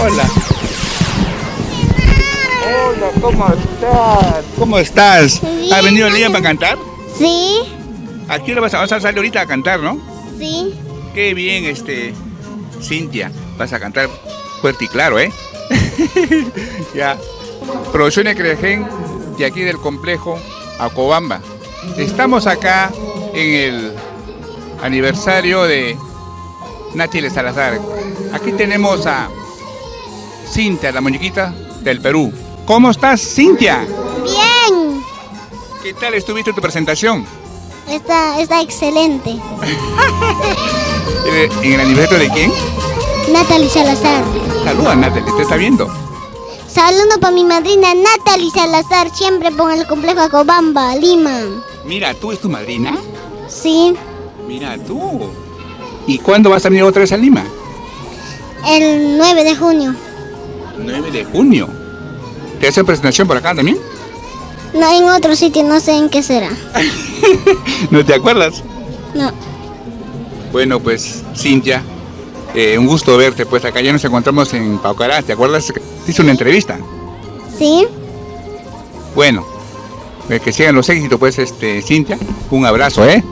Hola. Hola, ¿cómo estás? ¿Cómo estás? Bien. ¿Has venido a Lima para cantar? Sí, ¿A qué hora vas a salir ahorita a cantar, no? sí. Qué bien, Cintia, vas a cantar fuerte y claro, ¿eh? Ya. Producciones Creagen de aquí del complejo Acobamba. Estamos acá en el aniversario de Náchile Salazar. Aquí tenemos a Cintia, la muñequita del Perú. ¿Cómo estás, Cintia? Bien. ¿Qué tal estuviste tu presentación? Está excelente. ¿En el aniversario de quién? Natalie Salazar. Saluda, Natalie, te está viendo. Saludo para mi madrina Natalie Salazar, siempre por el complejo Acobamba, Lima. Mira, ¿tú es tu madrina? Sí, Mira tú. ¿Y cuándo vas a venir otra vez a Lima? el 9 de junio. 9 de junio. ¿Te hacen presentación por acá también? No, en otro sitio, no sé en qué será. ¿No te acuerdas? No. Bueno, pues, Cintia, un gusto verte. Pues acá ya nos encontramos en Paucará. ¿Te acuerdas que te hice una entrevista? Sí, Bueno, que sigan los éxitos, pues, Cintia. Un abrazo, ¿eh?